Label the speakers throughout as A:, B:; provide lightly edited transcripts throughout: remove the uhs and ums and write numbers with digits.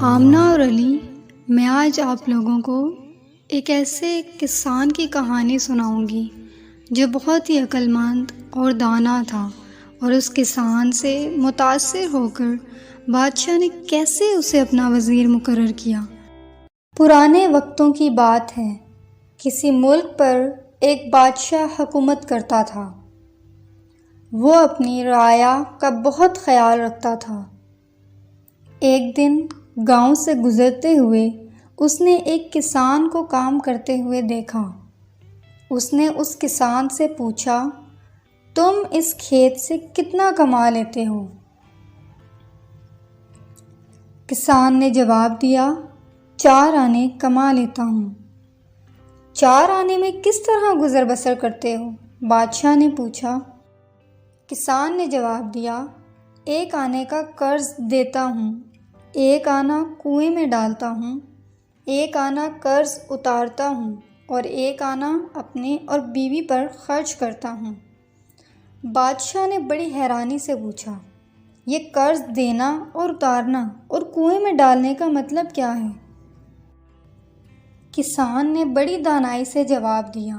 A: آمنہ اور علی، میں آج آپ لوگوں کو ایک ایسے کسان کی کہانی سناؤں گی جو بہت ہی عقل مند اور دانا تھا، اور اس کسان سے متاثر ہو کر بادشاہ نے کیسے اسے اپنا وزیر مقرر کیا۔ پرانے وقتوں کی بات ہے، کسی ملک پر ایک بادشاہ حکومت کرتا تھا۔ وہ اپنی رعایا کا بہت خیال رکھتا تھا۔ ایک دن گاؤں سے گزرتے ہوئے اس نے ایک کسان کو کام کرتے ہوئے دیکھا۔ اس نے اس کسان سے پوچھا، تم اس کھیت سے کتنا کما لیتے ہو؟ کسان نے جواب دیا، 4 آنے کما لیتا ہوں۔ 4 آنے میں کس طرح گزر بسر کرتے ہو؟ بادشاہ نے پوچھا۔ کسان نے جواب دیا، 1 آنے کا قرض دیتا ہوں، 1 آنا کنویں میں ڈالتا ہوں، 1 آنا قرض اتارتا ہوں، اور 1 آنا اپنے اور بیوی پر خرچ کرتا ہوں۔ بادشاہ نے بڑی حیرانی سے پوچھا، یہ قرض دینا اور اتارنا اور کنویں میں ڈالنے کا مطلب کیا ہے؟ کسان نے بڑی دانائی سے جواب دیا،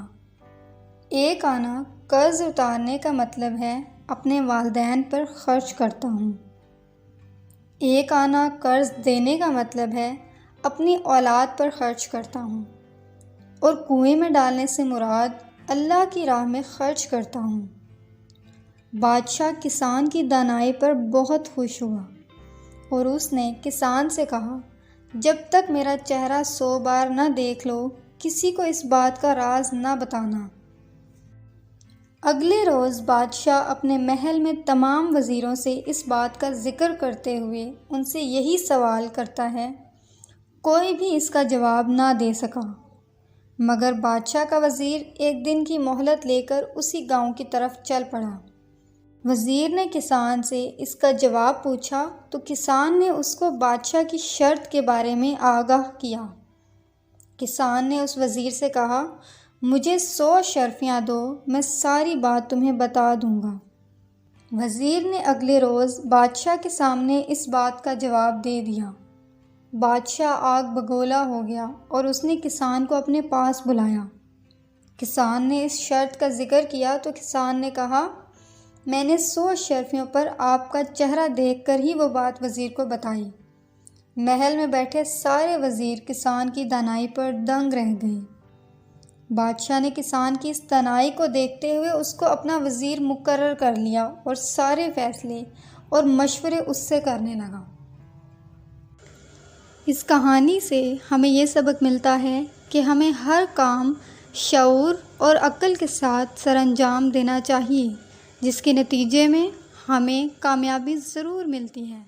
A: 1 آنا قرض اتارنے کا مطلب ہے اپنے والدین پر خرچ کرتا ہوں، 1 آنا قرض دینے کا مطلب ہے اپنی اولاد پر خرچ کرتا ہوں، اور کنویں میں ڈالنے سے مراد اللہ کی راہ میں خرچ کرتا ہوں۔ بادشاہ کسان کی دانائی پر بہت خوش ہوا، اور اس نے کسان سے کہا، جب تک میرا چہرہ 100 بار نہ دیکھ لو، کسی کو اس بات کا راز نہ بتانا۔ اگلے روز بادشاہ اپنے محل میں تمام وزیروں سے اس بات کا ذکر کرتے ہوئے ان سے یہی سوال کرتا ہے۔ کوئی بھی اس کا جواب نہ دے سکا، مگر بادشاہ کا وزیر ایک دن کی مہلت لے کر اسی گاؤں کی طرف چل پڑا۔ وزیر نے کسان سے اس کا جواب پوچھا تو کسان نے اس کو بادشاہ کی شرط کے بارے میں آگاہ کیا۔ کسان نے اس وزیر سے کہا، مجھے 100 اشرفیاں دو، میں ساری بات تمہیں بتا دوں گا۔ وزیر نے اگلے روز بادشاہ کے سامنے اس بات کا جواب دے دیا۔ بادشاہ آگ بگولا ہو گیا اور اس نے کسان کو اپنے پاس بلایا۔ کسان نے اس شرط کا ذکر کیا تو کسان نے کہا، میں نے 100 اشرفیوں پر آپ کا چہرہ دیکھ کر ہی وہ بات وزیر کو بتائی۔ محل میں بیٹھے سارے وزیر کسان کی دانائی پر دنگ رہ گئے۔ بادشاہ نے کسان کی اس دانائی کو دیکھتے ہوئے اس کو اپنا وزیر مقرر کر لیا اور سارے فیصلے اور مشورے اس سے کرنے لگا۔ اس کہانی سے ہمیں یہ سبق ملتا ہے کہ ہمیں ہر کام شعور اور عقل کے ساتھ سر انجام دینا چاہیے، جس کے نتیجے میں ہمیں کامیابی ضرور ملتی ہے۔